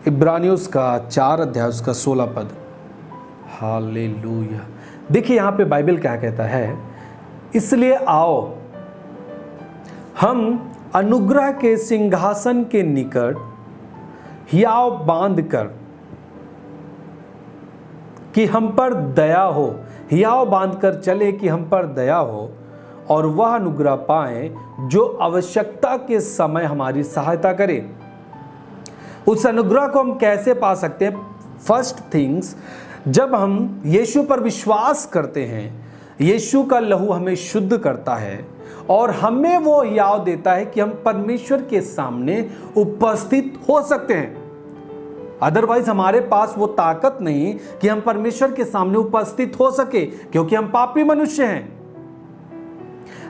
इब्रानियों का 4 अध्याय उसका 16 पद। हालेलुया। देखिए यहाँ पे बाइबल क्या कहता है, इसलिए आओ हम अनुग्रह के सिंहासन के निकट हियाव बांध कर कि हम पर दया हो, हियाव बांध कर चले कि हम पर दया हो और वह अनुग्रह पाए जो आवश्यकता के समय हमारी सहायता करे। उस अनुग्रह को हम कैसे पा सकते हैं? फर्स्ट थिंग्स, जब हम यीशु पर विश्वास करते हैं, यीशु का लहू हमें शुद्ध करता है और हमें वो याद देता है कि हम परमेश्वर के सामने उपस्थित हो सकते हैं। अदरवाइज हमारे पास वो ताकत नहीं कि हम परमेश्वर के सामने उपस्थित हो सके, क्योंकि हम पापी मनुष्य हैं,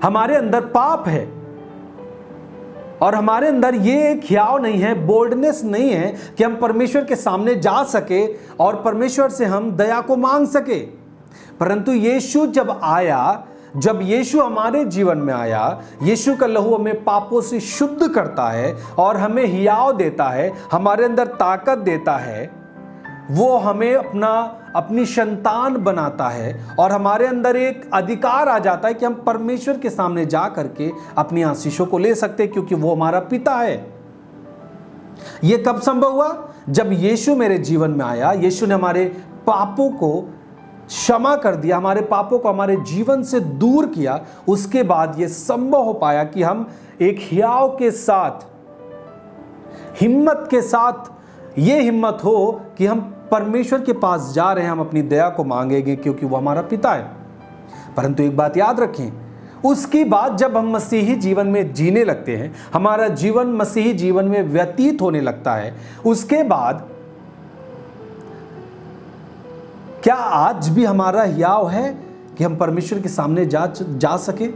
हमारे अंदर पाप है और हमारे अंदर ये एक हियाव नहीं है, बोल्डनेस नहीं है कि हम परमेश्वर के सामने जा सके और परमेश्वर से हम दया को मांग सके। परंतु यीशु जब आया, जब यीशु हमारे जीवन में आया, यीशु का लहू हमें पापों से शुद्ध करता है और हमें हियाव देता है, हमारे अंदर ताकत देता है, वो हमें अपनी संतान बनाता है और हमारे अंदर एक अधिकार आ जाता है कि हम परमेश्वर के सामने जा करके अपनी आशीषों को ले सकते हैं, क्योंकि वो हमारा पिता है। ये कब संभव हुआ? जब यीशु मेरे जीवन में आया, यीशु ने हमारे पापों को क्षमा कर दिया, हमारे पापों को हमारे जीवन से दूर किया। उसके बाद यह संभव हो पाया कि हम एक हियाव के साथ, हिम्मत के साथ, ये हिम्मत हो कि हम परमेश्वर के पास जा रहे हैं, हम अपनी दया को मांगेंगे, क्योंकि वो हमारा पिता है। परंतु एक बात याद रखें, उसकी बाद जब हम मसीही जीवन में जीने लगते हैं, हमारा जीवन मसीही जीवन में व्यतीत होने लगता है, उसके बाद क्या आज भी हमारा हियाव है कि हम परमेश्वर के सामने जा सके?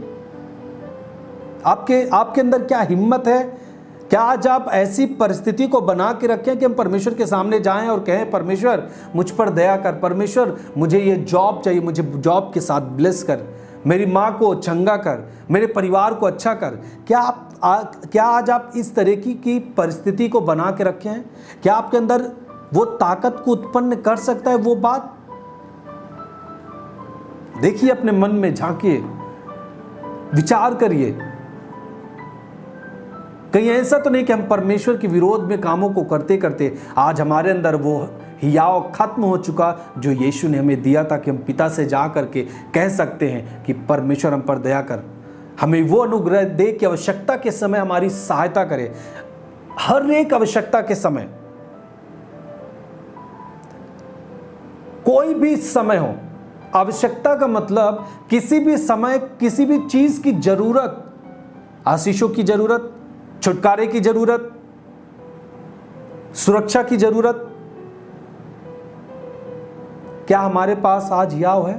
आपके अंदर क्या हिम्मत है? क्या आज आप ऐसी परिस्थिति को बना के रखें कि हम परमेश्वर के सामने जाएं और कहें, परमेश्वर मुझ पर दया कर, परमेश्वर मुझे ये जॉब चाहिए, मुझे जॉब के साथ ब्लेस कर, मेरी माँ को चंगा कर, मेरे परिवार को अच्छा कर? क्या आज आप इस तरह की परिस्थिति को बना के रखे हैं? क्या आपके अंदर वो ताकत को उत्पन्न कर सकता है वो बात? देखिए, अपने मन में झांकिए, विचार करिए। कहीं ऐसा तो नहीं कि हम परमेश्वर के विरोध में कामों को करते करते आज हमारे अंदर वो हियाव खत्म हो चुका जो यीशु ने हमें दिया था, कि हम पिता से जा करके कह सकते हैं कि परमेश्वर हम पर दया कर, हमें वो अनुग्रह दे कि आवश्यकता के समय हमारी सहायता करे। हर एक आवश्यकता के समय, कोई भी समय हो, आवश्यकता का मतलब किसी भी समय किसी भी चीज की जरूरत, आशीषों की जरूरत, छुटकारे की जरूरत, सुरक्षा की जरूरत, क्या हमारे पास आज हियाव है?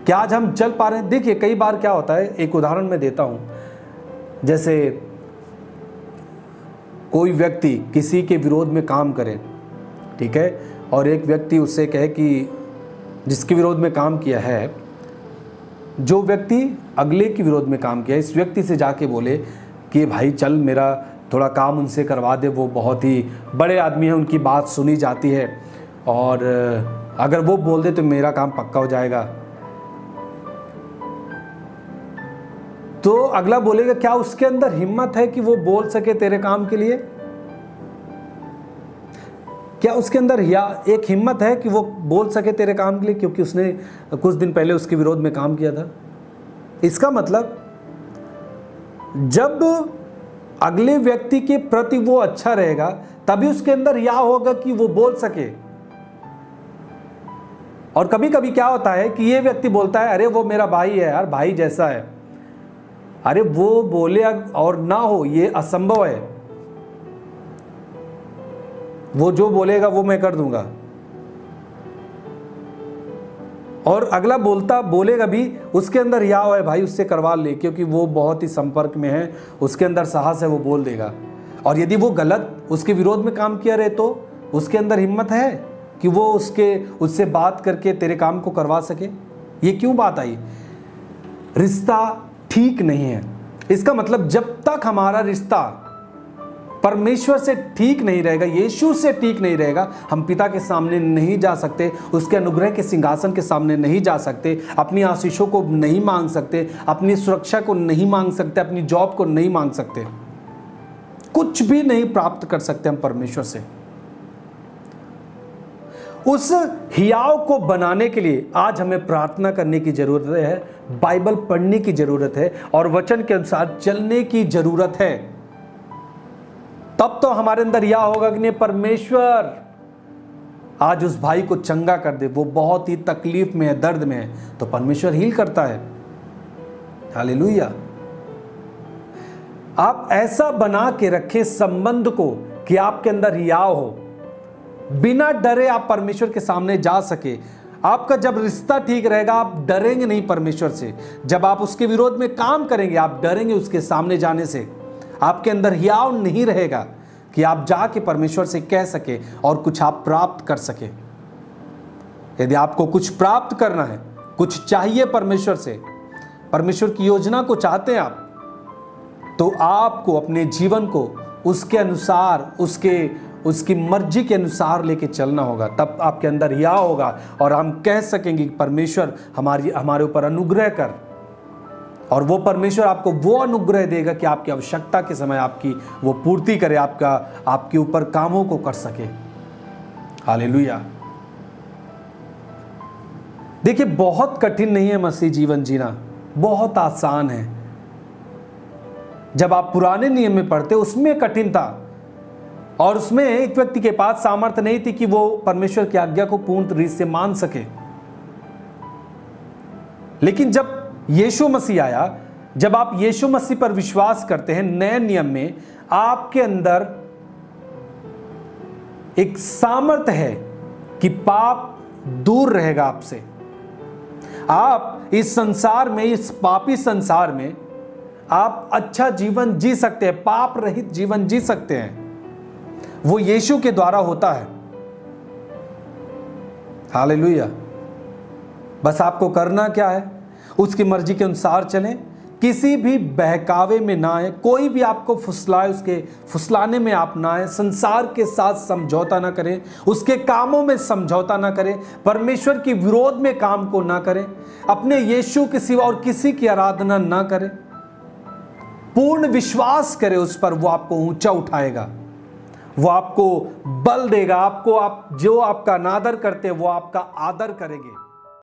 क्या आज हम चल पा रहे हैं? देखिए, कई बार क्या होता है, एक उदाहरण मैं देता हूं। जैसे कोई व्यक्ति किसी के विरोध में काम करे, ठीक है, और एक व्यक्ति उससे कहे कि जिसके विरोध में काम किया है, जो व्यक्ति अगले के विरोध में काम किया, इस व्यक्ति से जाके बोले कि भाई चल मेरा थोड़ा काम उनसे करवा दे, वो बहुत ही बड़े आदमी हैं, उनकी बात सुनी जाती है और अगर वो बोल दे तो मेरा काम पक्का हो जाएगा। तो अगला बोलेगा, क्या उसके अंदर हिम्मत है कि वो बोल सके तेरे काम के लिए? क्या उसके अंदर एक हिम्मत है कि वो बोल सके तेरे काम के लिए, क्योंकि उसने कुछ दिन पहले उसके विरोध में काम किया था? इसका मतलब जब अगले व्यक्ति के प्रति वो अच्छा रहेगा, तभी उसके अंदर यह होगा कि वो बोल सके। और कभी कभी क्या होता है कि ये व्यक्ति बोलता है, अरे वो मेरा भाई है यार, भाई जैसा है, अरे वो बोले और ना हो, ये असंभव है, वो जो बोलेगा वो मैं कर दूंगा। और अगला बोलेगा भी, उसके अंदर हियाव है, भाई उससे करवा ले, क्योंकि वो बहुत ही संपर्क में है, उसके अंदर साहस है, वो बोल देगा। और यदि वो गलत उसके विरोध में काम किया रहे, तो उसके अंदर हिम्मत है कि वो उससे बात करके तेरे काम को करवा सके? ये क्यों बात आई? रिश्ता ठीक नहीं है। इसका मतलब जब तक हमारा रिश्ता परमेश्वर से ठीक नहीं रहेगा, यीशु से ठीक नहीं रहेगा, हम पिता के सामने नहीं जा सकते, उसके अनुग्रह के सिंहासन के सामने नहीं जा सकते, अपनी आशीषों को नहीं मांग सकते, अपनी सुरक्षा को नहीं मांग सकते, अपनी जॉब को नहीं मांग सकते, कुछ भी नहीं प्राप्त कर सकते हम परमेश्वर से। उस हियाव को बनाने के लिए आज हमें प्रार्थना करने की जरूरत है, बाइबल पढ़ने की जरूरत है और वचन के अनुसार चलने की जरूरत है। तब तो हमारे अंदर यह होगा कि नहीं, परमेश्वर आज उस भाई को चंगा कर दे, वो बहुत ही तकलीफ में है, दर्द में है, तो परमेश्वर हील करता है। हालेलुया। आप ऐसा बना के रखें संबंध को कि आपके अंदर हियाव हो, बिना डरे आप परमेश्वर के सामने जा सके। आपका जब रिश्ता ठीक रहेगा, आप डरेंगे नहीं परमेश्वर से। जब आप उसके विरोध में काम करेंगे, आप डरेंगे उसके सामने जाने से। आपके अंदर हियाव नहीं रहेगा कि आप जाके परमेश्वर से कह सके और कुछ आप प्राप्त कर सके। यदि आपको कुछ प्राप्त करना है, कुछ चाहिए परमेश्वर से, परमेश्वर की योजना को चाहते हैं आप, तो आपको अपने जीवन को उसके अनुसार, उसकी मर्जी के अनुसार लेके चलना होगा। तब आपके अंदर हियाव होगा और हम कह सकेंगे कि परमेश्वर हमारे ऊपर अनुग्रह कर, और वो परमेश्वर आपको वो अनुग्रह देगा कि आपकी आवश्यकता के समय आपकी वो पूर्ति करे, आपके ऊपर कामों को कर सके। हालेलुया। देखिए, बहुत कठिन नहीं है मसीह जीवन जीना, बहुत आसान है। जब आप पुराने नियम में पढ़ते उसमें कठिन था, और उसमें एक व्यक्ति के पास सामर्थ्य नहीं थी कि वो परमेश्वर की आज्ञा को पूर्ण रीति से मान सके। लेकिन जब यीशु मसीह आया, जब आप यीशु मसीह पर विश्वास करते हैं, नए नियम में आपके अंदर एक सामर्थ्य है कि पाप दूर रहेगा आपसे। आप इस संसार में, इस पापी संसार में आप अच्छा जीवन जी सकते हैं, पाप रहित जीवन जी सकते हैं। वो यीशु के द्वारा होता है। हालेलुया। बस आपको करना क्या है, उसकी मर्जी के अनुसार चलें, किसी भी बहकावे में ना आए, कोई भी आपको फुसलाए उसके फुसलाने में आप ना आए, संसार के साथ समझौता ना करें, उसके कामों में समझौता ना करें, परमेश्वर के विरोध में काम को ना करें, अपने यीशु के सिवा और किसी की आराधना ना करें। पूर्ण विश्वास करें उस पर, वो आपको ऊंचा उठाएगा, वो आपको बल देगा, आप जो आपका अनादर करते हैं वो आपका आदर करेंगे।